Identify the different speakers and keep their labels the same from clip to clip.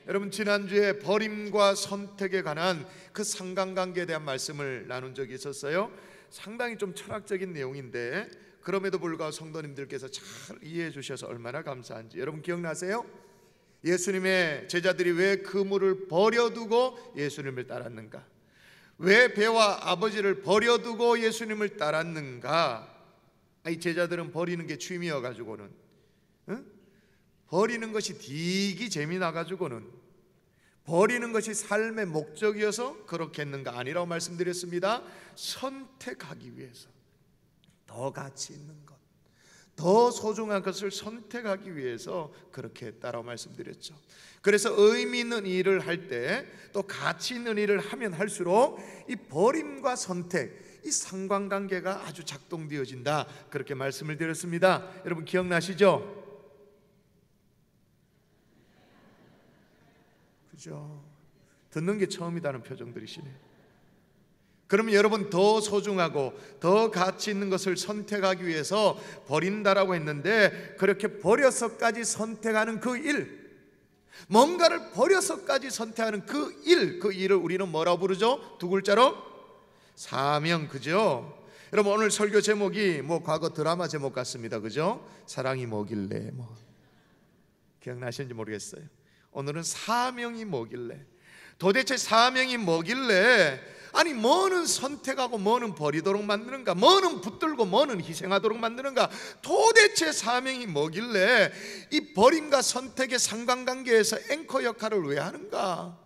Speaker 1: 여러분, 지난주에 버림과 선택에 관한 그 상관관계에 대한 말씀을 나눈 적이 있었어요. 상당히 좀 철학적인 내용인데 그럼에도 불구하고 성도님들께서 잘 이해해 주셔서 얼마나 감사한지. 여러분 기억나세요? 예수님의 제자들이 왜 그물을 버려두고 예수님을 따랐는가? 왜 배와 아버지를 버려두고 예수님을 따랐는가? 이 제자들은 버리는 게 취미여가지고는, 버리는 것이 되게 재미나가지고는, 버리는 것이 삶의 목적이어서 그렇게 했는가? 아니라고 말씀드렸습니다. 선택하기 위해서, 더 가치 있는 것, 더 소중한 것을 선택하기 위해서 그렇게 했다라고 말씀드렸죠. 그래서 의미 있는 일을 할 때, 또 가치 있는 일을 하면 할수록 이 버림과 선택, 이 상관관계가 아주 작동되어진다, 그렇게 말씀을 드렸습니다. 여러분 기억나시죠? 그죠? 듣는 게 처음이다는 표정들이시네. 그러면 여러분, 더 소중하고 더 가치 있는 것을 선택하기 위해서 버린다라고 했는데, 그렇게 버려서까지 선택하는 그 일, 뭔가를 버려서까지 선택하는 그 일을 우리는 뭐라고 부르죠? 두 글자로 사명, 그죠? 여러분, 오늘 설교 제목이 과거 드라마 제목 같습니다, 그죠? 사랑이 뭐길래, 기억나시는지 모르겠어요. 오늘은 사명이 뭐길래, 도대체 사명이 뭐길래, 아니 뭐는 선택하고 뭐는 버리도록 만드는가, 뭐는 붙들고 뭐는 희생하도록 만드는가, 도대체 사명이 뭐길래 이 버림과 선택의 상관관계에서 앵커 역할을 왜 하는가,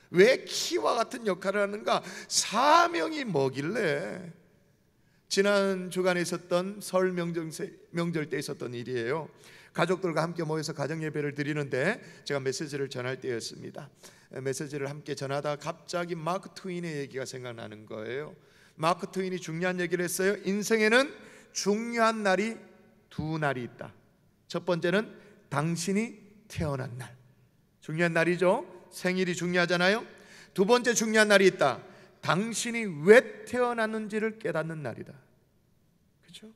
Speaker 1: 왜 키와 같은 역할을 하는가, 사명이 뭐길래. 지난 주간에 있었던 설 명절 때 있었던 일이에요. 가족들과 함께 모여서 가정예배를 드리는데 제가 메시지를 전할 때였습니다. 메시지를 함께 전하다 갑자기 마크 트윈의 얘기가 생각나는 거예요. 마크 트윈이 중요한 얘기를 했어요. 인생에는 중요한 날이 두 날이 있다. 첫 번째는 당신이 태어난 날, 중요한 날이죠. 생일이 중요하잖아요. 두 번째 중요한 날이 있다. 당신이 왜 태어났는지를 깨닫는 날이다. 그렇죠?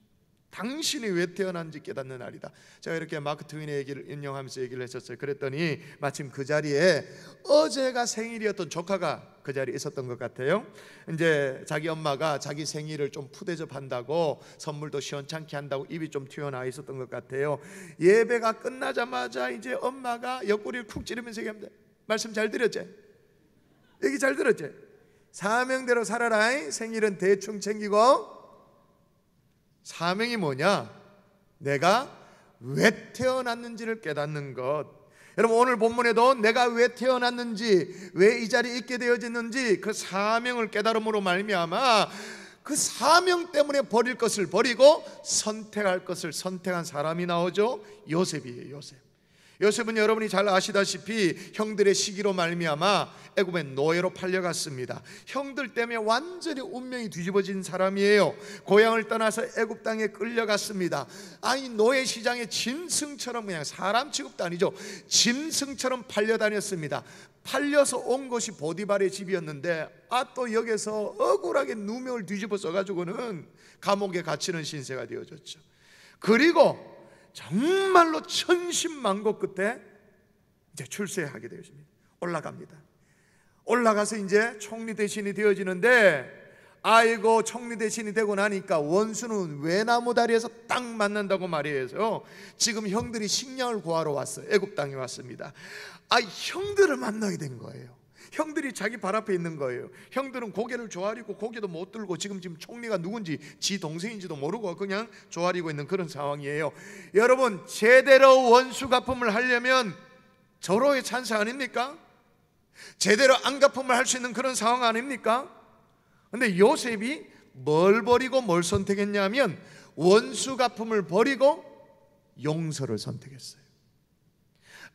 Speaker 1: 당신이 왜 태어난지 깨닫는 날이다. 제가 이렇게 마크 트윈의 얘기를 인용하면서 얘기를 했었어요. 그랬더니 마침 그 자리에 어제가 생일이었던 조카가 그 자리에 있었던 것 같아요. 이제 자기 엄마가 자기 생일을 좀 푸대접 한다고, 선물도 시원찮게 한다고 입이 좀 튀어나와 있었던 것 같아요. 예배가 끝나자마자 이제 엄마가 옆구리를 쿡 찌르면서 얘기합니다. 말씀 잘 들었지? 얘기 잘 들었지? 사명대로 살아라. 생일은 대충 챙기고. 사명이 뭐냐? 내가 왜 태어났는지를 깨닫는 것. 여러분, 오늘 본문에도 내가 왜 태어났는지, 왜 이 자리에 있게 되어졌는지 그 사명을 깨달음으로 말미암아 그 사명 때문에 버릴 것을 버리고 선택할 것을 선택한 사람이 나오죠. 요셉이에요. 요셉은 여러분이 잘 아시다시피 형들의 시기로 말미암아 애굽의 노예로 팔려갔습니다. 형들 때문에 완전히 운명이 뒤집어진 사람이에요. 고향을 떠나서 애굽 땅에 끌려갔습니다. 아니, 노예 시장에 짐승처럼, 그냥 사람 취급도 아니죠, 짐승처럼 팔려다녔습니다. 팔려서 온 곳이 보디발의 집이었는데 또 여기서 억울하게 누명을 뒤집어 써가지고는 감옥에 갇히는 신세가 되어졌죠. 그리고 정말로 천신만고 끝에 이제 출세하게 되었습니다. 올라가서 이제 총리 대신이 되어지는데, 아이고, 총리 대신이 되고 나니까 원수는 외나무 다리에서 딱 만난다고 말이에요. 지금 형들이 식량을 구하러 왔어요. 애굽 땅에 왔습니다. 형들을 만나게 된 거예요. 형들이 자기 발 앞에 있는 거예요. 형들은 고개를 조아리고 고개도 못 들고 지금 총리가 누군지, 지 동생인지도 모르고 그냥 조아리고 있는 그런 상황이에요. 여러분, 제대로 원수 갚음을 하려면 절호의 찬스 아닙니까? 제대로 안 갚음을 할 수 있는 그런 상황 아닙니까? 근데 요셉이 뭘 버리고 뭘 선택했냐면 원수 갚음을 버리고 용서를 선택했어요.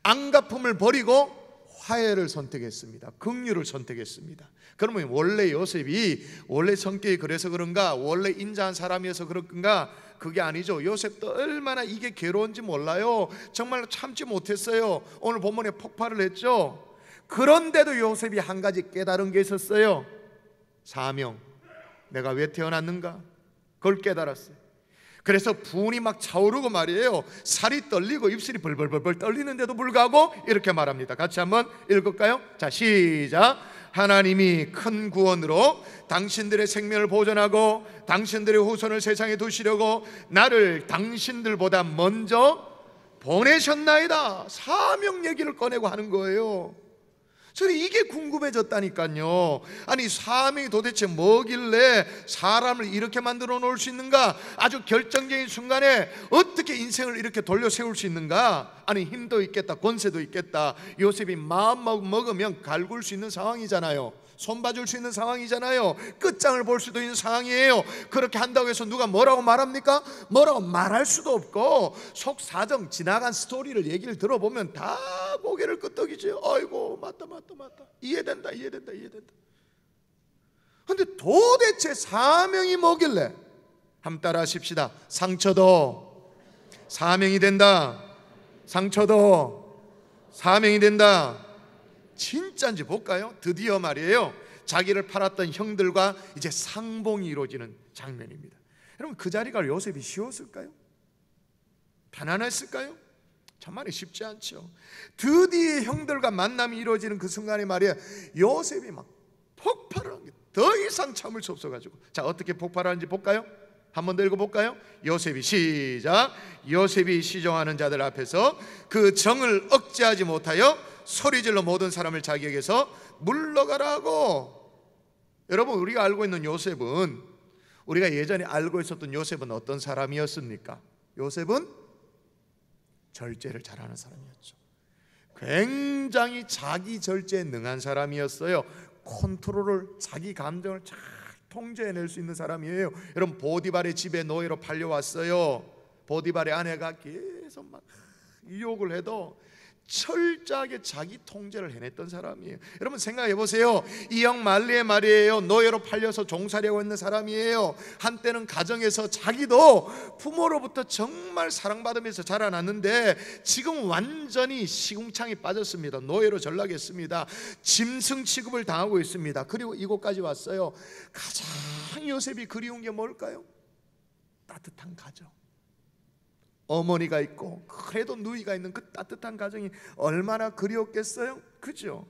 Speaker 1: 안 갚음을 버리고 화해를 선택했습니다. 긍휼을 선택했습니다. 그러면 원래 요셉이 원래 성격이 그래서 그런가, 원래 인자한 사람이어서 그런가? 그게 아니죠. 요셉도 얼마나 이게 괴로운지 몰라요. 정말로 참지 못했어요. 오늘 본문에 폭발을 했죠. 그런데도 요셉이 한 가지 깨달은 게 있었어요. 사명, 내가 왜 태어났는가? 그걸 깨달았어요. 그래서 분이 막 차오르고 말이에요. 살이 떨리고 입술이 벌벌벌벌 떨리는데도 불구하고 이렇게 말합니다. 같이 한번 읽을까요? 자, 시작. 하나님이 큰 구원으로 당신들의 생명을 보존하고 당신들의 후손을 세상에 두시려고 나를 당신들보다 먼저 보내셨나이다. 사명 얘기를 꺼내고 하는 거예요. 저는 이게 궁금해졌다니까요. 아니, 사명이 도대체 뭐길래 사람을 이렇게 만들어 놓을 수 있는가? 아주 결정적인 순간에 어떻게 인생을 이렇게 돌려 세울 수 있는가? 아니, 힘도 있겠다, 권세도 있겠다. 요셉이 마음 먹으면 갈굴 수 있는 상황이잖아요. 손봐줄 수 있는 상황이잖아요. 끝장을 볼 수도 있는 상황이에요. 그렇게 한다고 해서 누가 뭐라고 말합니까? 뭐라고 말할 수도 없고, 속사정 지나간 스토리를 얘기를 들어보면 다 고개를 끄덕이죠. 아이고, 맞다. 이해된다. 근데 도대체 사명이 뭐길래? 한번 따라 하십시다. 상처도 사명이 된다. 상처도 사명이 된다. 진짜인지 볼까요? 드디어 말이에요, 자기를 팔았던 형들과 이제 상봉이 이루어지는 장면입니다. 여러분, 그 자리가 요셉이 쉬웠을까요? 편안했을까요? 정말 쉽지 않죠. 드디어 형들과 만남이 이루어지는 그 순간에 말이에요, 요셉이 막 폭발을 한 게 더 이상 참을 수 없어가지고, 자, 어떻게 폭발하는지 볼까요? 한 번 더 읽어볼까요? 요셉이 시작. 요셉이 시종하는 자들 앞에서 그 정을 억제하지 못하여 소리질러 모든 사람을 자기에게서 물러가라고. 여러분, 우리가 알고 있는 요셉은, 우리가 예전에 알고 있었던 요셉은 어떤 사람이었습니까? 요셉은 절제를 잘하는 사람이었죠. 굉장히 자기 절제에 능한 사람이었어요. 컨트롤을, 자기 감정을 잘 통제해낼 수 있는 사람이에요. 여러분, 보디발의 집에 노예로 팔려왔어요. 보디발의 아내가 계속 막 유혹을 해도 철저하게 자기 통제를 해냈던 사람이에요. 여러분, 생각해 보세요. 이 형 말리에 말이에요, 노예로 팔려서 종살이하고 있는 사람이에요. 한때는 가정에서 자기도 부모로부터 정말 사랑받으면서 자라났는데 지금 완전히 시궁창에 빠졌습니다. 노예로 전락했습니다. 짐승 취급을 당하고 있습니다. 그리고 이곳까지 왔어요. 가장 요셉이 그리운 게 뭘까요? 따뜻한 가정. 어머니가 있고 그래도 누이가 있는 그 따뜻한 가정이 얼마나 그리웠겠어요? 그죠?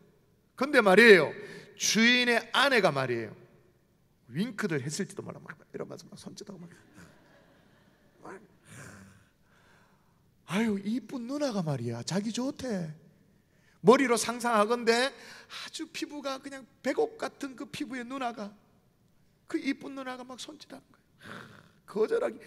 Speaker 1: 근데 말이에요, 주인의 아내가 말이에요, 윙크를 했을지도 몰라. 막 이러면서 막 손짓하고 막, 아유, 이쁜 누나가 말이야, 자기 좋대. 머리로 상상하건대 아주 피부가 그냥 백옥 같은 그 피부의 누나가, 그 이쁜 누나가 막 손짓하는 거예요. 거절하기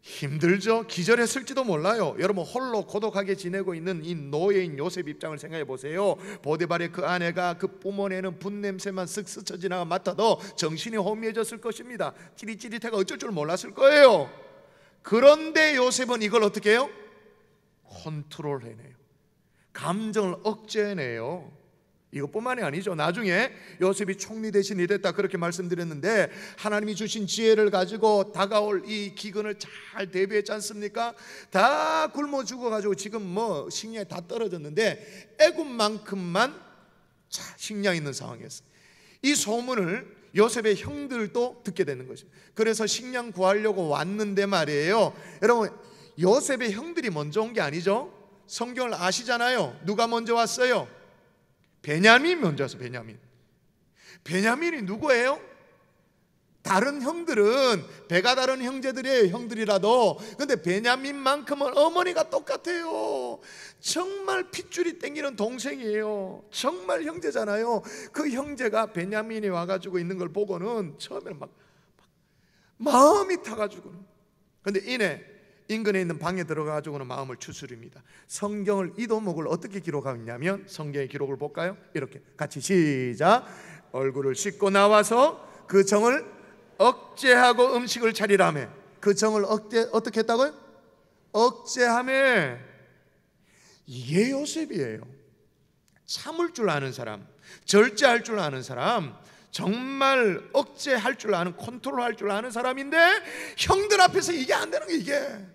Speaker 1: 힘들죠. 기절했을지도 몰라요. 여러분, 홀로 고독하게 지내고 있는 이 노예인 요셉 입장을 생각해 보세요. 보디발의 그 아내가 그 뿜어내는 분냄새만 쓱 스쳐 지나가 맡아도 정신이 혼미해졌을 것입니다. 찌릿찌릿해가 어쩔 줄 몰랐을 거예요. 그런데 요셉은 이걸 어떻게 해요? 컨트롤해내요. 감정을 억제해내요. 이것뿐만이 아니죠. 나중에 요셉이 총리 대신이 됐다 그렇게 말씀드렸는데, 하나님이 주신 지혜를 가지고 다가올 이 기근을 잘 대비했지 않습니까? 다 굶어 죽어가지고 지금 뭐 식량이 다 떨어졌는데 애굽만큼만 식량이 있는 상황이었어요. 이 소문을 요셉의 형들도 듣게 되는 것입니다. 그래서 식량 구하려고 왔는데 말이에요, 여러분, 요셉의 형들이 먼저 온 게 아니죠. 성경을 아시잖아요. 누가 먼저 왔어요? 베냐민 먼저 왔어. 베냐민이 누구예요? 다른 형들은 배가 다른 형제들이에요. 형들이라도. 근데 베냐민만큼은 어머니가 똑같아요. 정말 핏줄이 땡기는 동생이에요. 정말 형제잖아요. 그 형제가 베냐민이 와가지고 있는 걸 보고는 처음에는 막 마음이 타가지고는, 근데 이내 인근에 있는 방에 들어가가지고는 마음을 추스립니다. 성경을, 이 도목을 어떻게 기록하고 있냐면, 성경의 기록을 볼까요? 이렇게 같이 시작. 얼굴을 씻고 나와서 그 정을 억제하고 음식을 차리라며. 그 정을 어떻게 했다고요? 억제하며. 이게 요셉이에요. 참을 줄 아는 사람, 절제할 줄 아는 사람, 정말 억제할 줄 아는, 컨트롤할 줄 아는 사람인데 형들 앞에서 이게 안 되는 게, 이게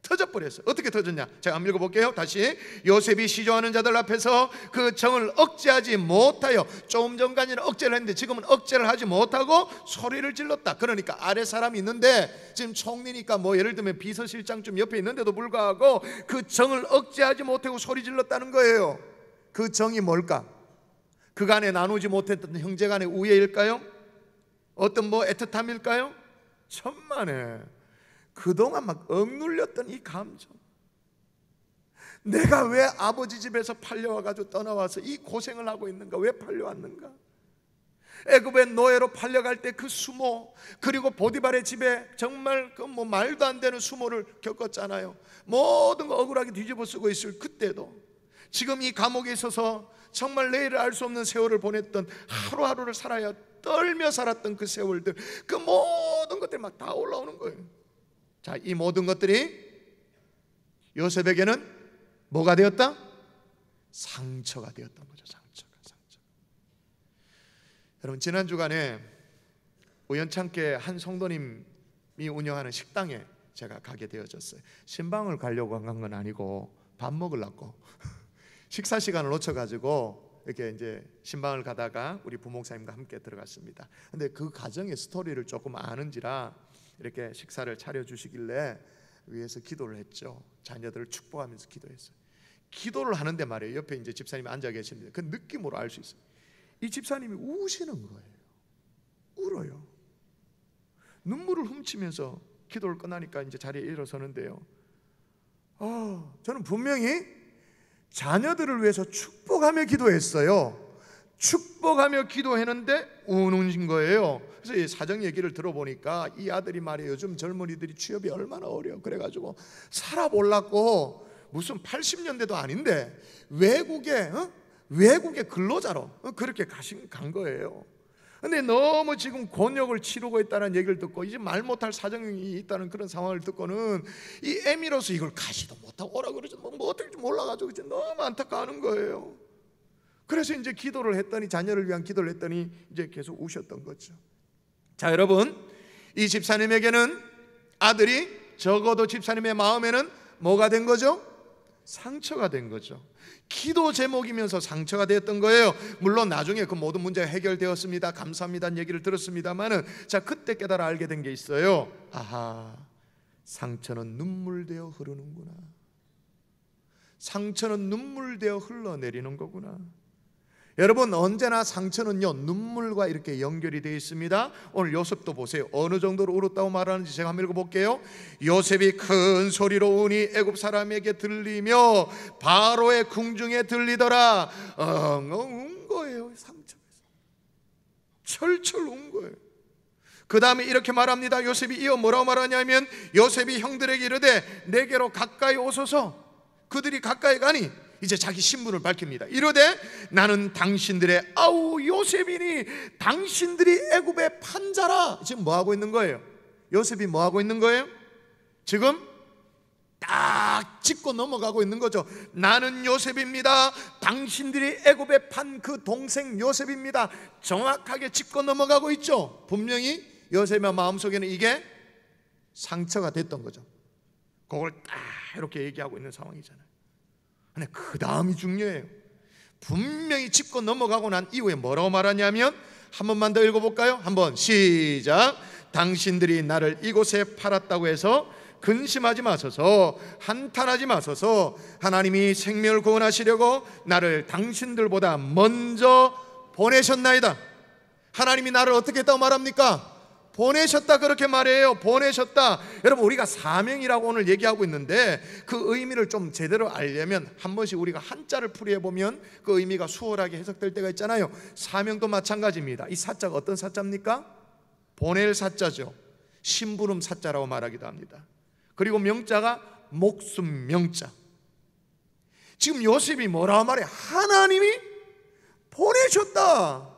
Speaker 1: 터져버렸어요. 어떻게 터졌냐? 제가 한번 읽어볼게요. 다시. 요셉이 시조하는 자들 앞에서 그 정을 억제하지 못하여, 조금 전까지는 억제를 했는데 지금은 억제를 하지 못하고 소리를 질렀다. 그러니까 아래 사람이 있는데, 지금 총리니까 뭐 예를 들면 비서실장 좀 옆에 있는데도 불구하고 그 정을 억제하지 못하고 소리 질렀다는 거예요. 그 정이 뭘까? 그간에 나누지 못했던 형제간의 우애일까요? 어떤 뭐 애틋함일까요? 천만에 그동안 막 억눌렸던 이 감정, 내가 왜 아버지 집에서 팔려와가지고 떠나와서 이 고생을 하고 있는가? 왜 팔려왔는가? 애굽의 노예로 팔려갈 때 그 수모, 그리고 보디발의 집에 정말 그 뭐 말도 안 되는 수모를 겪었잖아요. 모든 거 억울하게 뒤집어 쓰고 있을 그때도, 지금 이 감옥에 있어서 정말 내일을 알 수 없는 세월을 보냈던, 하루하루를 살아야 떨며 살았던 그 세월들, 그 모든 것들이 막 다 올라오는 거예요. 자, 이 모든 것들이 요셉에게는 뭐가 되었다? 상처가 되었던 거죠. 상처. 여러분, 지난 주간에 우연찮게 한 성도님이 운영하는 식당에 제가 가게 되어졌어요. 신방을 가려고 간 건 아니고 밥 먹으려고 식사 시간을 놓쳐가지고 이렇게 이제 신방을 가다가 우리 부목사님과 함께 들어갔습니다. 근데 그 가정의 스토리를 조금 아는지라 이렇게 식사를 차려주시길래 위에서 기도를 했죠. 자녀들을 축복하면서 기도했어요. 기도를 하는데 말이에요, 옆에 이제 집사님이 앉아 계십니다. 그 느낌으로 알 수 있어요. 이 집사님이 우시는 거예요. 울어요. 눈물을 훔치면서 기도를 끝나니까 이제 자리에 일어서는데요, 저는 분명히 자녀들을 위해서 축복하며 기도했어요. 축복하며 기도했는데 우는 거예요. 그래서 이 사정 얘기를 들어보니까 이 아들이 말이에요, 요즘 젊은이들이 취업이 얼마나 어려워. 그래가지고 살아보려고 무슨 80년대도 아닌데 외국에 근로자로 그렇게 간 거예요. 근데 너무 지금 곤욕을 치르고 있다는 얘기를 듣고, 이제 말 못할 사정이 있다는 그런 상황을 듣고는 이 애미로서 이걸 가지도 못하고 오라 그러지 뭐 어떻게 좀 몰라가지고 이제 너무 안타까워하는 거예요. 그래서 이제 기도를 했더니, 자녀를 위한 기도를 했더니 이제 계속 우셨던 거죠. 자, 여러분, 이 집사님에게는 아들이 적어도 집사님의 마음에는 뭐가 된 거죠? 상처가 된 거죠. 기도 제목이면서 상처가 되었던 거예요. 물론 나중에 그 모든 문제가 해결되었습니다. 감사합니다는 얘기를 들었습니다만은, 자, 그때 깨달아 알게 된 게 있어요. 아하, 상처는 눈물되어 흐르는구나. 상처는 눈물되어 흘러내리는 거구나. 여러분, 언제나 상처는요 눈물과 이렇게 연결이 되어 있습니다. 오늘 요셉도 보세요. 어느 정도로 울었다고 말하는지 제가 한번 읽어볼게요. 요셉이 큰 소리로 우니 애굽 사람에게 들리며 바로의 궁중에 들리더라. 운 거예요. 상처에서 철철 운 거예요. 그 다음에 이렇게 말합니다. 요셉이 이어 뭐라고 말하냐면, 요셉이 형들에게 이르되 내게로 가까이 오소서. 그들이 가까이 가니 이제 자기 신분을 밝힙니다. 이르되 나는 당신들의 요셉이니 당신들이 애굽의 판자라. 지금 뭐 하고 있는 거예요? 요셉이 뭐 하고 있는 거예요? 지금 딱 짚고 넘어가고 있는 거죠. 나는 요셉입니다. 당신들이 애굽에 판 그 동생 요셉입니다. 정확하게 짚고 넘어가고 있죠. 분명히 요셉의 마음속에는 이게 상처가 됐던 거죠. 그걸 딱 이렇게 얘기하고 있는 상황이잖아요. 근데 그 다음이 중요해요. 분명히 짚고 넘어가고 난 이후에 뭐라고 말하냐면, 한 번만 더 읽어볼까요? 한번 시작. 당신들이 나를 이곳에 팔았다고 해서 근심하지 마소서, 한탄하지 마소서. 하나님이 생명을 구원하시려고 나를 당신들보다 먼저 보내셨나이다. 하나님이 나를 어떻게 했다고 말합니까? 보내셨다, 그렇게 말해요. 보내셨다. 여러분, 우리가 사명이라고 오늘 얘기하고 있는데 그 의미를 좀 제대로 알려면 한 번씩 우리가 한자를 풀이해 보면 그 의미가 수월하게 해석될 때가 있잖아요. 사명도 마찬가지입니다. 이 사자가 어떤 사자입니까? 보낼 사자죠. 심부름 사자라고 말하기도 합니다. 그리고 명자가 목숨 명자. 지금 요셉이 뭐라고 말해? 하나님이 보내셨다.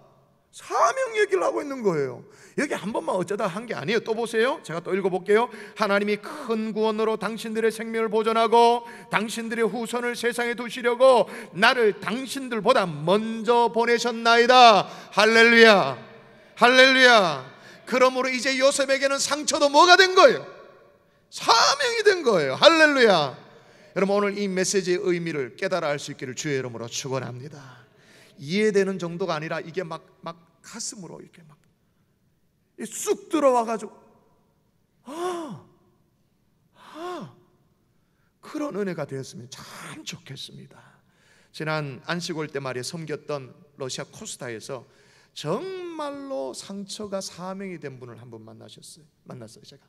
Speaker 1: 사명 얘기를 하고 있는 거예요. 여기 한 번만 어쩌다 한 게 아니에요. 또 보세요. 제가 또 읽어볼게요. 하나님이 큰 구원으로 당신들의 생명을 보존하고 당신들의 후손을 세상에 두시려고 나를 당신들보다 먼저 보내셨나이다. 할렐루야, 할렐루야. 그러므로 이제 요셉에게는 상처도 뭐가 된 거예요? 사명이 된 거예요. 할렐루야. 여러분, 오늘 이 메시지의 의미를 깨달아 알 수 있기를 주의 이름으로 축원합니다. 이해되는 정도가 아니라 이게 막 가슴으로 이렇게 막 쑥 들어와가지고 그런 은혜가 되었으면 참 좋겠습니다. 지난 안식 올 때 말이에 섬겼던 러시아 코스타에서 정말로 상처가 사명이 된 분을 한 분 만났어요. 제가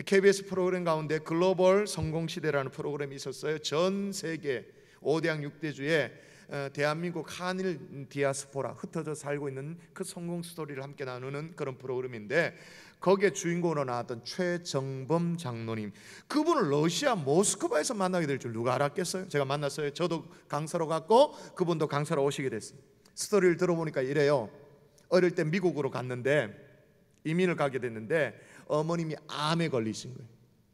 Speaker 1: KBS 프로그램 가운데 글로벌 성공시대라는 프로그램이 있었어요. 전 세계 5대양 6대주에 대한민국 한일 디아스포라 흩어져 살고 있는 그 성공 스토리를 함께 나누는 그런 프로그램인데, 거기에 주인공으로 나왔던 최정범 장로님, 그분을 러시아 모스크바에서 만나게 될 줄 누가 알았겠어요? 제가 만났어요. 저도 강사로 갔고 그분도 강사로 오시게 됐어요. 스토리를 들어보니까 이래요. 어릴 때 미국으로 갔는데, 이민을 가게 됐는데 어머님이 암에 걸리신 거예요.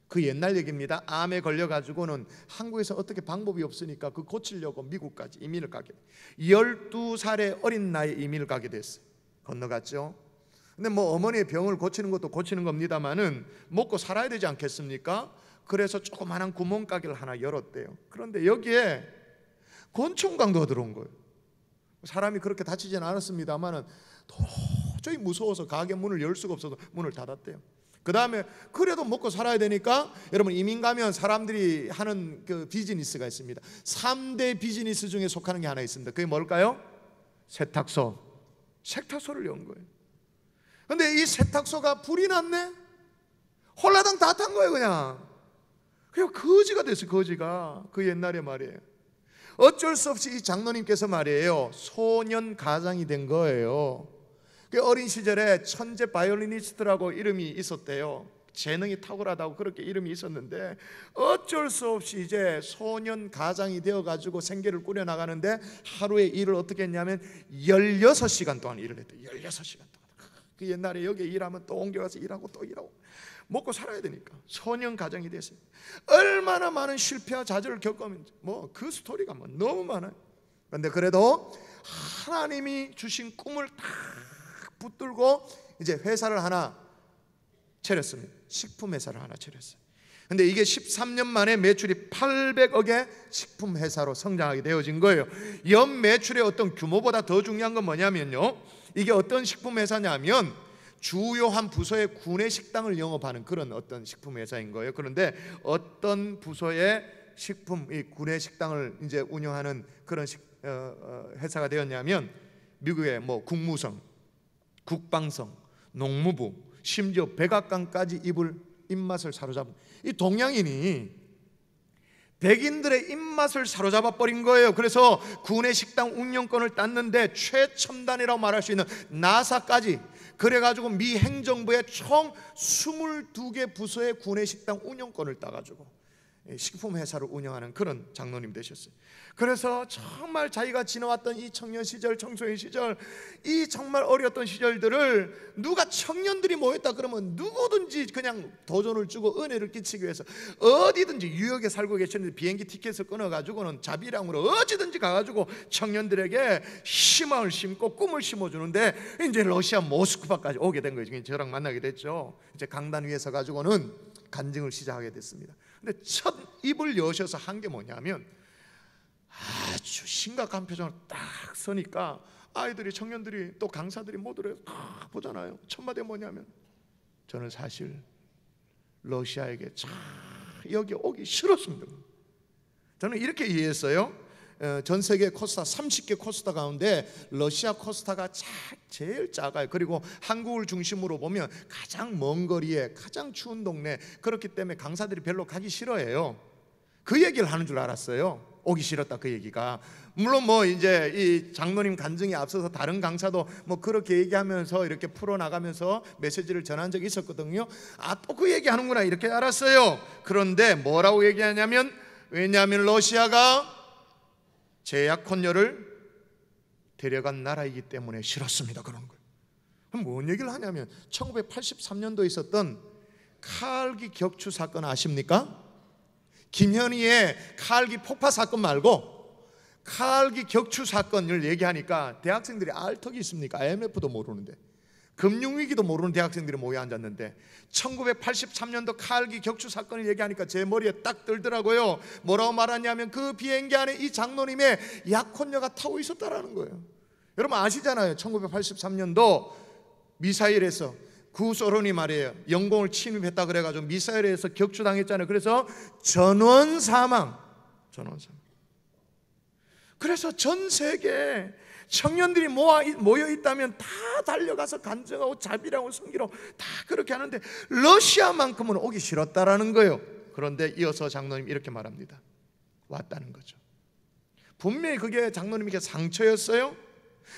Speaker 1: 그 옛날 얘기입니다. 암에 걸려가지고는 한국에서 어떻게 방법이 없으니까 그 고치려고 미국까지 이민을 가게 돼요. 12살의 어린 나이에 이민을 가게 됐어요. 건너갔죠. 근데 뭐 어머니의 병을 고치는 것도 고치는 겁니다만은 먹고 살아야 되지 않겠습니까? 그래서 조그마한 구멍가게를 하나 열었대요. 그런데 여기에 권총강도가 들어온 거예요. 사람이 그렇게 다치지는 않았습니다만은 도저히 무서워서 가게 문을 열 수가 없어서 문을 닫았대요. 그 다음에 그래도 먹고 살아야 되니까, 여러분 이민 가면 사람들이 하는 그 비즈니스가 있습니다. 3대 비즈니스 중에 속하는 게 하나 있습니다. 그게 뭘까요? 세탁소를 연 거예요. 근데 이 세탁소가 불이 났네? 홀라당 다 탄 거예요. 그냥 거지가 됐어요. 거지가. 그 옛날에 말이에요. 어쩔 수 없이 이 장로님께서 말이에요, 소년 가장이 된 거예요. 그 어린 시절에 천재 바이올리니스트라고 이름이 있었대요. 재능이 탁월하다고 그렇게 이름이 있었는데, 어쩔 수 없이 이제 소년 가장이 되어가지고 생계를 꾸려나가는데, 하루에 일을 어떻게 했냐면 16시간 동안 일을 했대요. 16시간 동안. 그 옛날에 여기 일하면 또 옮겨가서 일하고 또 일하고 먹고 살아야 되니까 소년 가정이 됐어요. 얼마나 많은 실패와 좌절을 겪으면서 뭐 그 스토리가 뭐 너무 많아요. 그런데 그래도 하나님이 주신 꿈을 다 붙들고 이제 회사를 하나 차렸습니다. 식품 회사를 하나 차렸어요. 근데 이게 13년 만에 매출이 800억의 식품 회사로 성장하게 되어진 거예요. 연 매출의 어떤 규모보다 더 중요한 건 뭐냐면요, 이게 어떤 식품 회사냐면 주요한 부서의 구내식당을 영업하는 그런 어떤 식품 회사인 거예요. 그런데 어떤 부서의 식품, 이 구내식당을 이제 운영하는 그런 회사가 되었냐면, 미국의 뭐 국무성, 국방성, 농무부, 심지어 백악관까지 입맛을 사로잡은 이 동양인이 백인들의 입맛을 사로잡아 버린 거예요. 그래서 구내식당 운영권을 땄는데 최첨단이라고 말할 수 있는 나사까지, 그래가지고 미 행정부의 총 22개 부서의 구내식당 운영권을 따가지고 식품 회사를 운영하는 그런 장로님 되셨어요. 그래서 정말 자기가 지나왔던 이 청년 시절, 청소년 시절, 이 정말 어려웠던 시절들을 누가 청년들이 모였다 그러면 누구든지 그냥 도전을 주고 은혜를 끼치기 위해서 어디든지, 유역에 살고 계시는데 비행기 티켓을 끊어가지고는 자비량으로 어디든지 가가지고 청년들에게 희망을 심고 꿈을 심어주는데, 이제 러시아 모스크바까지 오게 된 거예요. 저랑 만나게 됐죠. 이제 강단 위에 서 가지고는 간증을 시작하게 됐습니다. 근데 첫 입을 여셔서 한 게 뭐냐면, 아주 심각한 표정을 딱 서니까 아이들이, 청년들이, 또 강사들이 모두 다 보잖아요. 첫 마디 뭐냐면, 저는 사실 러시아에게 참 여기 오기 싫었습니다. 저는 이렇게 이해했어요. 전 세계 코스타 30개 코스타 가운데 러시아 코스타가 제일 작아요. 그리고 한국을 중심으로 보면 가장 먼 거리에 가장 추운 동네, 그렇기 때문에 강사들이 별로 가기 싫어해요. 그 얘기를 하는 줄 알았어요. 오기 싫었다, 그 얘기가. 물론 뭐 이제 이 장로님 간증에 앞서서 다른 강사도 뭐 그렇게 얘기하면서 이렇게 풀어나가면서 메시지를 전한 적이 있었거든요. 아, 또 그 얘기하는구나 이렇게 알았어요. 그런데 뭐라고 얘기하냐면, 왜냐하면 러시아가 제 약혼녀를 데려간 나라이기 때문에 싫었습니다, 그런 거예요. 그럼 뭔 얘기를 하냐면, 1983년도에 있었던 칼기 격추 사건 아십니까? 김현희의 칼기 폭파 사건 말고 칼기 격추 사건을 얘기하니까 대학생들이 알 턱이 있습니까? IMF도 모르는데. 금융위기도 모르는 대학생들이 모여 앉았는데 1983년도 칼기 격추 사건을 얘기하니까 제 머리에 딱 들더라고요. 뭐라고 말하냐면 그 비행기 안에 이 장로님의 약혼녀가 타고 있었다라는 거예요. 여러분 아시잖아요. 1983년도 미사일에서 구소련이 말이에요, 영공을 침입했다 그래가지고 미사일에서 격추당했잖아요. 그래서 전원 사망. 그래서 전 세계 청년들이 모여 있다면 다 달려가서 간증하고 자비라고 섬기라고 다 그렇게 하는데 러시아만큼은 오기 싫었다라는 거예요. 그런데 이어서 장로님 이렇게 말합니다. 왔다는 거죠. 분명히 그게 장로님에게 상처였어요.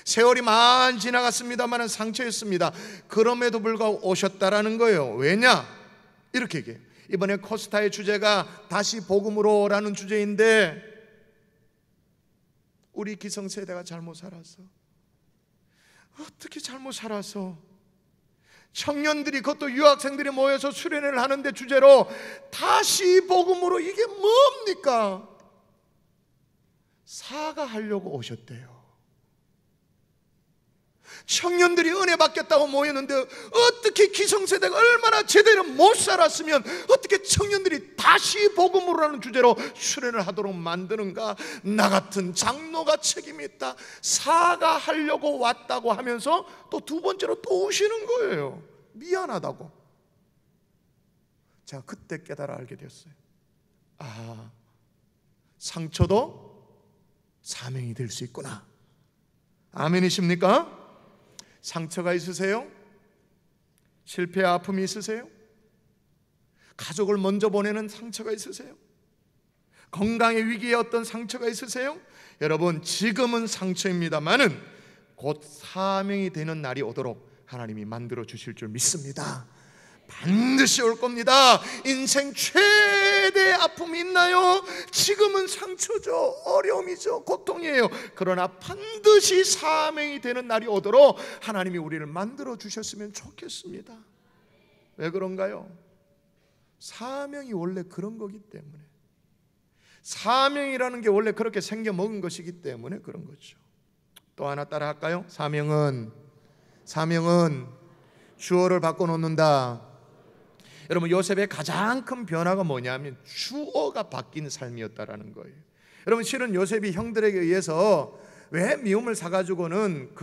Speaker 1: 세월이 많이 지나갔습니다만 상처였습니다. 그럼에도 불구하고 오셨다라는 거예요. 왜냐? 이렇게 얘기해요. 이번에 코스타의 주제가 다시 복음으로 라는 주제인데 우리 기성세대가 잘못 살아서, 어떻게 잘못 살아서 청년들이, 그것도 유학생들이 모여서 수련회를 하는데 주제로 다시 복음으로, 이게 뭡니까? 사과하려고 오셨대요. 청년들이 은혜 받겠다고 모였는데 어떻게 기성세대가 얼마나 제대로 못 살았으면 어떻게 청년들이 다시 복음으로라는 주제로 수련을 하도록 만드는가? 나 같은 장로가 책임이 있다. 사과하려고 왔다고 하면서 또 두 번째로 또 오시는 거예요. 미안하다고. 제가 그때 깨달아 알게 되었어요. 아, 상처도 사명이 될 수 있구나. 아멘이십니까? 상처가 있으세요? 실패와 아픔이 있으세요? 가족을 먼저 보내는 상처가 있으세요? 건강의 위기에 어떤 상처가 있으세요? 여러분, 지금은 상처입니다만은 곧 사명이 되는 날이 오도록 하나님이 만들어 주실 줄 믿습니다. 반드시 올 겁니다. 인생 최대의 아픔이 있나요? 지금은 상처죠, 어려움이죠, 고통이에요. 그러나 반드시 사명이 되는 날이 오도록 하나님이 우리를 만들어 주셨으면 좋겠습니다. 왜 그런가요? 사명이 원래 그런 거기 때문에, 사명이라는 게 원래 그렇게 생겨 먹은 것이기 때문에 그런 거죠. 또 하나 따라 할까요? 사명은 주어를 바꿔놓는다. 여러분, 요셉의 가장 큰 변화가 뭐냐면 주어가 바뀐 삶이었다라는 거예요. 여러분, 실은 요셉이 형들에게 의해서 왜 미움을 사가지고는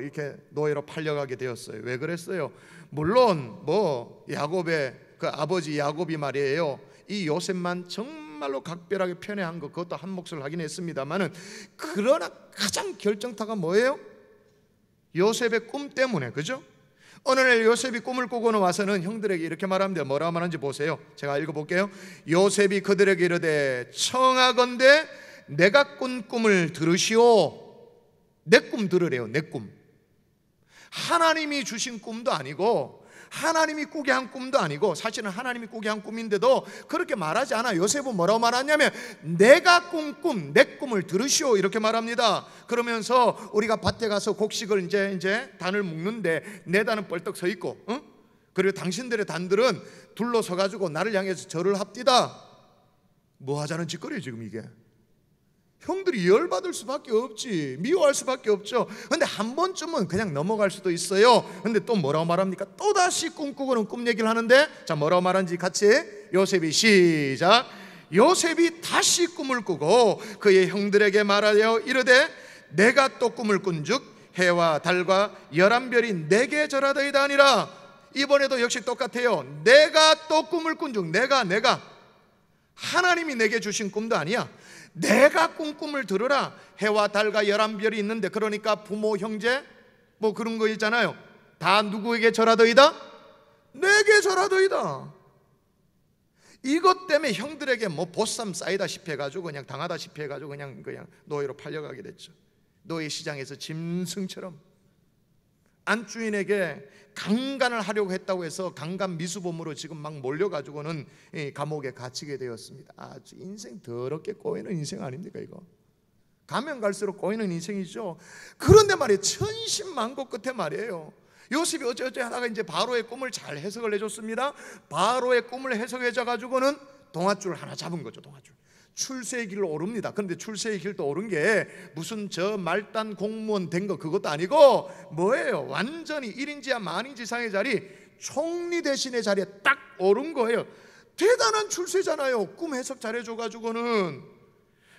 Speaker 1: 이렇게 노예로 팔려가게 되었어요. 왜 그랬어요? 물론 야곱의 그 아버지 야곱이 말이에요, 이 요셉만 정말로 각별하게 편애한 것, 그것도 한 몫을 하긴 했습니다만은, 그러나 가장 결정타가 뭐예요? 요셉의 꿈 때문에, 그죠? 어느 날 요셉이 꿈을 꾸고는 와서는 형들에게 이렇게 말합니다. 뭐라고 말하는지 보세요. 제가 읽어볼게요. 요셉이 그들에게 이르되 청하건대 내가 꾼 꿈을 들으시오. 내 꿈 들으래요. 내 꿈. 하나님이 주신 꿈도 아니고, 하나님이 꾸게 한 꿈도 아니고, 사실은 하나님이 꾸게 한 꿈인데도 그렇게 말하지 않아. 요셉은 뭐라고 말하냐면 내가 꾼 꿈, 내 꿈을 들으시오, 이렇게 말합니다. 그러면서 우리가 밭에 가서 곡식을 이제 단을 묶는데 내 단은 뻘떡 서 있고, 그리고 당신들의 단들은 둘러서 가지고 나를 향해서 절을 합디다. 뭐 하자는 짓거리예요 지금 이게. 형들이 열받을 수밖에 없지, 미워할 수밖에 없죠. 근데 한 번쯤은 그냥 넘어갈 수도 있어요. 근데 또 뭐라고 말합니까? 또다시 꿈꾸고는 꿈 얘기를 하는데, 자, 뭐라고 말하는지 같이 요셉이 시작. 요셉이 다시 꿈을 꾸고 그의 형들에게 말하여 이르되 내가 또 꿈을 꾼즉 해와 달과 11별이 내게 절하더이다 하니라. 이번에도 역시 똑같아요. 내가 또 꿈을 꾼즉, 내가 하나님이 내게 주신 꿈도 아니야. 내가 꾼 꿈을 들으라. 해와 달과 11별이 있는데, 그러니까 부모, 형제 뭐 그런 거 있잖아요. 다 누구에게 절하더이다? 내게 절하더이다. 이것 때문에 형들에게 보쌈 쌓이다시피 해가지고 그냥 당하다시피 해가지고 그냥 노예로 팔려가게 됐죠. 노예 시장에서 짐승처럼 안주인에게 강간을 하려고 했다고 해서 강간 미수범으로 지금 막 몰려가지고는 감옥에 갇히게 되었습니다. 아주 인생 더럽게 꼬이는 인생 아닙니까 이거? 가면 갈수록 꼬이는 인생이죠. 그런데 말이에요, 천신만고 끝에 말이에요, 요셉이 어쩌 하다가 이제 바로의 꿈을 잘 해석을 해줬습니다. 바로의 꿈을 해석해줘 가지고는 동아줄 하나 잡은 거죠. 출세의 길을 오릅니다. 그런데 출세의 길도 오른 게 무슨 저 말단 공무원 된 거 그것도 아니고 뭐예요? 완전히 1인지야 만인지상의 자리, 총리 대신의 자리에 딱 오른 거예요. 대단한 출세잖아요. 꿈 해석 잘해줘가지고는.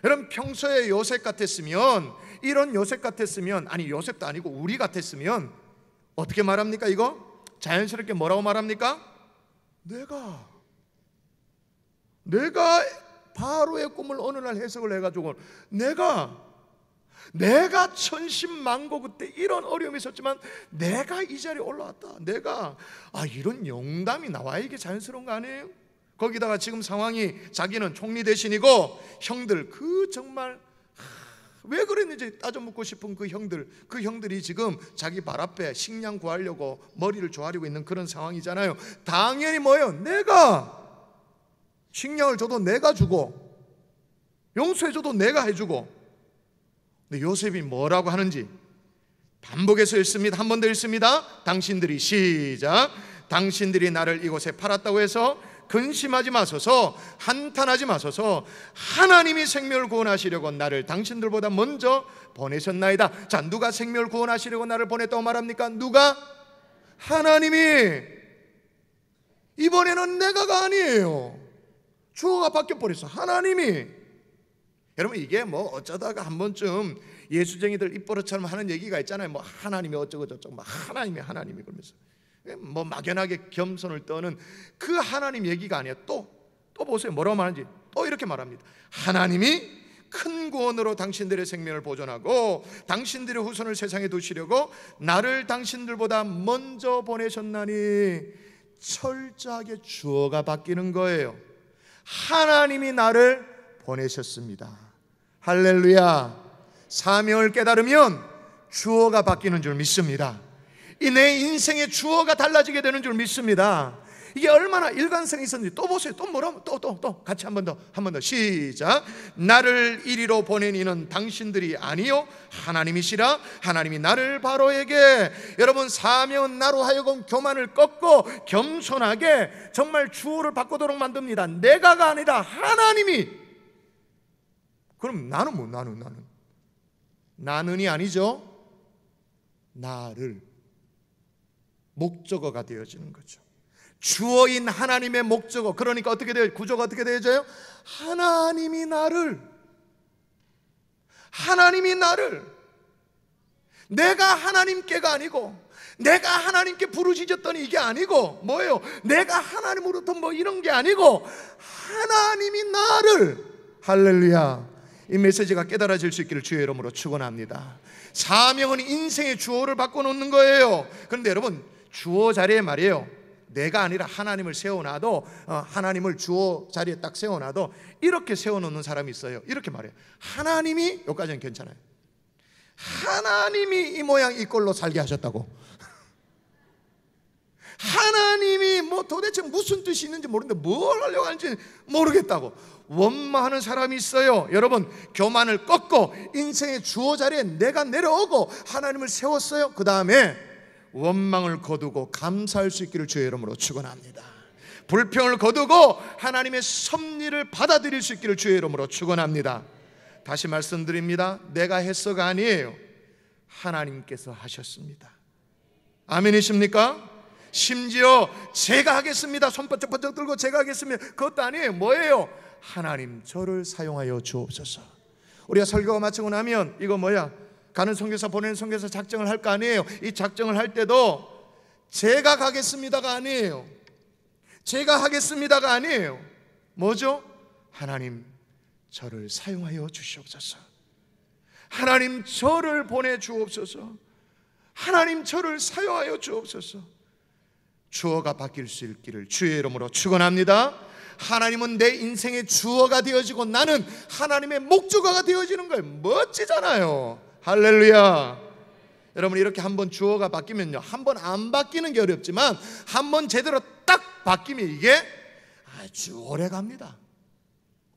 Speaker 1: 여러분, 평소에 요셉 같았으면, 이런 요셉 같았으면, 아니 요셉도 아니고 우리 같았으면 어떻게 말합니까? 이거 자연스럽게 뭐라고 말합니까? 내가 바로의 꿈을 어느 날 해석을 해가지고 내가 천신만고 그때 이런 어려움이 있었지만 내가 이 자리에 올라왔다. 내가 이런 영담이 나와야 이게 자연스러운 거 아니에요? 거기다가 지금 상황이 자기는 총리 대신이고 형들 정말 왜 그랬는지 따져 묻고 싶은 그 형들이 지금 자기 발 앞에 식량 구하려고 머리를 조아리고 있는 그런 상황이잖아요. 당연히 뭐예요? 내가 식량을 줘도 내가 주고 용서해줘도 내가 해주고. 근데 요셉이 뭐라고 하는지 반복해서 읽습니다. 한 번 더 읽습니다. 당신들이 시작. 당신들이 나를 이곳에 팔았다고 해서 근심하지 마소서, 한탄하지 마소서. 하나님이 생명을 구원하시려고 나를 당신들보다 먼저 보내셨나이다. 자, 누가 생명을 구원하시려고 나를 보냈다고 말합니까? 누가? 하나님이. 이번에는 내가가 아니에요. 주어가 바뀌어버렸어. 하나님이. 여러분, 이게 뭐 어쩌다가 한 번쯤 예수쟁이들 입버릇처럼 하는 얘기가 있잖아요. 뭐 하나님이 어쩌고 저쩌고, 막 하나님이 그러면서 뭐 막연하게 겸손을 떠는 그 하나님 얘기가 아니에요. 또 보세요. 뭐라고 말하는지. 또 이렇게 말합니다. 하나님이 큰 구원으로 당신들의 생명을 보존하고 당신들의 후손을 세상에 두시려고 나를 당신들보다 먼저 보내셨나니. 철저하게 주어가 바뀌는 거예요. 하나님이 나를 보내셨습니다. 할렐루야. 사명을 깨달으면 주어가 바뀌는 줄 믿습니다. 내 인생의 주어가 달라지게 되는 줄 믿습니다. 이게 얼마나 일관성이 있었는지 또 보세요. 또 뭐라고? 또 같이 한 번 더 시작. 나를 이리로 보낸 이는 당신들이 아니요 하나님이시라. 하나님이 나를 바로에게. 여러분, 사명은 나로 하여금 교만을 꺾고 겸손하게 정말 주어를 바꾸도록 만듭니다. 내가가 아니라 하나님이. 그럼 나는 뭐? 나는이 아니죠. 나를 목적어가 되어지는 거죠. 주어인 하나님의 목적어. 그러니까 어떻게 돼요? 구조가 어떻게 되어져요? 하나님이 나를 내가 하나님께가 아니고 내가 하나님께 부르짖었더니 이게 아니고 뭐예요? 내가 하나님으로부터 뭐 이런 게 아니고 하나님이 나를. 할렐루야. 이 메시지가 깨달아질 수 있기를 주의 이름으로 축원합니다. 사명은 인생의 주어를 바꿔놓는 거예요. 그런데 여러분, 주어 자리에 말이에요, 내가 아니라 하나님을 세워놔도, 하나님을 주어 자리에 딱 세워놔도 이렇게 세워놓는 사람이 있어요. 이렇게 말해요. 하나님이, 여기까지는 괜찮아요. 하나님이 이 모양 이 꼴로 살게 하셨다고. 하나님이 뭐 도대체 무슨 뜻이 있는지 모르는데 뭘 하려고 하는지 모르겠다고 원망하는 사람이 있어요. 여러분, 교만을 꺾고 인생의 주어 자리에 내가 내려오고 하나님을 세웠어요. 그 다음에 원망을 거두고 감사할 수 있기를 주의 이름으로 축원합니다. 불평을 거두고 하나님의 섭리를 받아들일 수 있기를 주의 이름으로 축원합니다. 다시 말씀드립니다. 내가 했어가 아니에요. 하나님께서 하셨습니다. 아멘이십니까? 심지어 제가 하겠습니다. 손 번쩍번쩍 들고 제가 하겠습니다. 그것도 아니에요. 뭐예요? 하나님, 저를 사용하여 주옵소서. 우리가 설교가 마치고 나면 이거 가는 선교사 보내는 선교사 작정을 할 거 아니에요. 이 작정을 할 때도 제가 가겠습니다가 아니에요. 제가 하겠습니다가 아니에요. 뭐죠? 하나님, 저를 사용하여 주시옵소서. 하나님, 저를 보내주옵소서. 하나님, 저를 사용하여 주옵소서. 주어가 바뀔 수 있기를 주의 이름으로 축원합니다. 하나님은 내 인생의 주어가 되어지고 나는 하나님의 목적어가 되어지는 거예요. 멋지잖아요. 할렐루야. 여러분, 이렇게 한번 주어가 바뀌면요, 한번 안 바뀌는 게 어렵지만 한번 제대로 딱 바뀌면 이게 아주 오래 갑니다.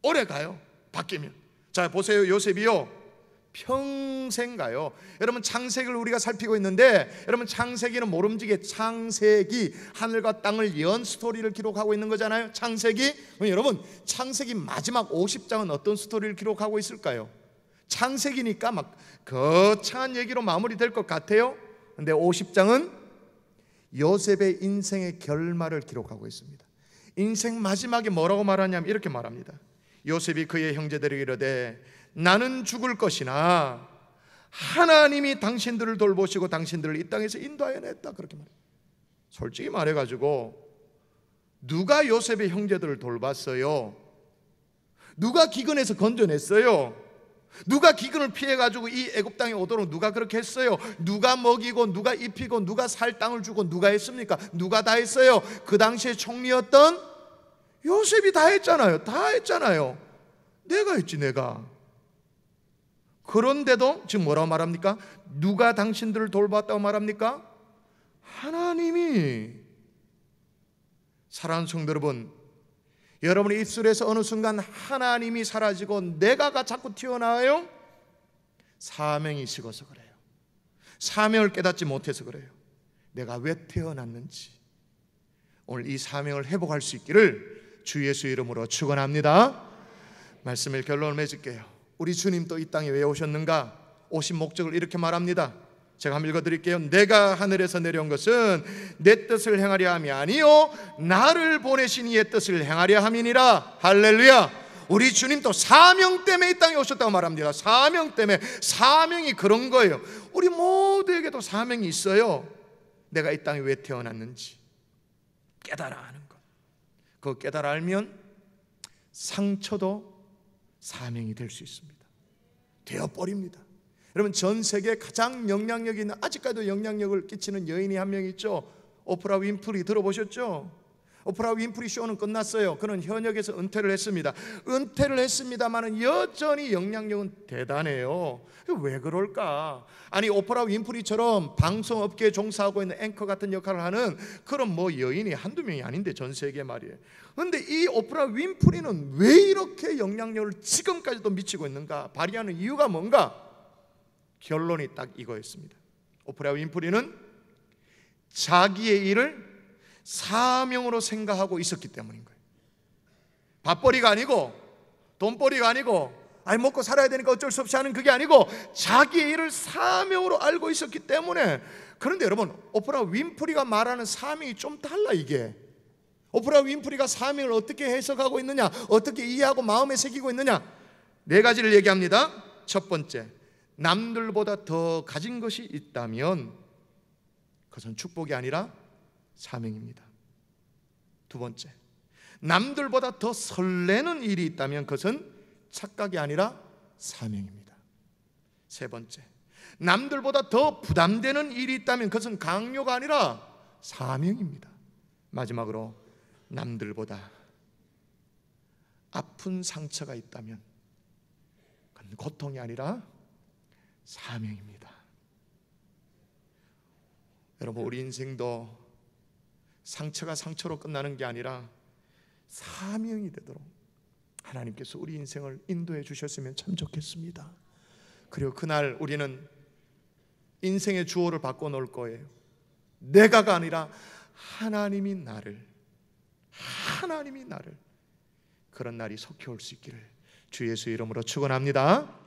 Speaker 1: 오래 가요. 바뀌면. 자, 보세요. 요셉이요, 평생 가요. 여러분 창세기를 우리가 살피고 있는데, 여러분 창세기는 모름지기 창세기, 하늘과 땅을 연 스토리를 기록하고 있는 거잖아요. 창세기. 그럼 여러분 창세기 마지막 50장은 어떤 스토리를 기록하고 있을까요? 창세기니까 막 거창한 얘기로 마무리될 것 같아요. 근데 50장은 요셉의 인생의 결말을 기록하고 있습니다. 인생 마지막에 뭐라고 말하냐면 이렇게 말합니다. 요셉이 그의 형제들에게 이르되 나는 죽을 것이나 하나님이 당신들을 돌보시고 당신들을 이 땅에서 인도하여 냈다, 그렇게 말해요. 솔직히 말해가지고 누가 요셉의 형제들을 돌봤어요? 누가 기근에서 건져냈어요? 누가 기근을 피해가지고 이 애굽 땅에 오도록 누가 그렇게 했어요? 누가 먹이고 누가 입히고 누가 살 땅을 주고 누가 했습니까? 누가 다 했어요? 그 당시에 총리였던 요셉이 다 했잖아요. 다 했잖아요. 내가 했지, 내가. 그런데도 지금 뭐라고 말합니까? 누가 당신들을 돌봤다고 말합니까? 하나님이. 사랑하는 성도 여러분, 여러분의 입술에서 어느 순간 하나님이 사라지고 내가가 자꾸 튀어나와요. 사명이 식어서 그래요. 사명을 깨닫지 못해서 그래요. 내가 왜 태어났는지 오늘 이 사명을 회복할 수 있기를 주 예수 이름으로 축원합니다. 말씀을 결론을 맺을게요. 우리 주님 또 이 땅에 왜 오셨는가? 오신 목적을 이렇게 말합니다. 제가 한번 읽어드릴게요. 내가 하늘에서 내려온 것은 내 뜻을 행하려 함이 아니요 나를 보내신 이의 뜻을 행하려 함이니라. 할렐루야. 우리 주님도 사명 때문에 이 땅에 오셨다고 말합니다. 사명 때문에. 사명이 그런 거예요. 우리 모두에게도 사명이 있어요. 내가 이 땅에 왜 태어났는지 깨달아 하는 것. 그거 깨달아 알면 상처도 사명이 될 수 있습니다. 되어버립니다. 여러분 전 세계에 가장 영향력 있는, 아직까지도 영향력을 끼치는 여인이 한 명 있죠. 오프라 윈프리 들어보셨죠? 오프라 윈프리 쇼는 끝났어요. 그는 현역에서 은퇴를 했습니다. 은퇴를 했습니다만 여전히 영향력은 대단해요. 왜 그럴까? 아니 오프라 윈프리처럼 방송업계에 종사하고 있는 앵커 같은 역할을 하는 그런 뭐 여인이 한두 명이 아닌데 전 세계 말이에요. 그런데 이 오프라 윈프리는 왜 이렇게 영향력을 지금까지도 미치고 있는가? 발휘하는 이유가 뭔가? 결론이 딱 이거였습니다. 오프라 윈프리는 자기의 일을 사명으로 생각하고 있었기 때문인 거예요. 밥벌이가 아니고 돈벌이가 아니고 아니 먹고 살아야 되니까 어쩔 수 없이 하는 그게 아니고 자기의 일을 사명으로 알고 있었기 때문에. 그런데 여러분 오프라 윈프리가 말하는 사명이 좀 달라. 이게 오프라 윈프리가 사명을 어떻게 해석하고 있느냐, 어떻게 이해하고 마음에 새기고 있느냐, 네 가지를 얘기합니다. 첫 번째, 남들보다 더 가진 것이 있다면 그것은 축복이 아니라 사명입니다. 두 번째, 남들보다 더 설레는 일이 있다면 그것은 착각이 아니라 사명입니다. 세 번째, 남들보다 더 부담되는 일이 있다면 그것은 강요가 아니라 사명입니다. 마지막으로 남들보다 아픈 상처가 있다면 그건 고통이 아니라 사명입니다. 여러분 우리 인생도 상처가 상처로 끝나는 게 아니라 사명이 되도록 하나님께서 우리 인생을 인도해 주셨으면 참 좋겠습니다. 그리고 그날 우리는 인생의 주어를 바꿔놓을 거예요. 내가가 아니라 하나님이 나를, 그런 날이 속히 올 수 있기를 주 예수 이름으로 축원합니다.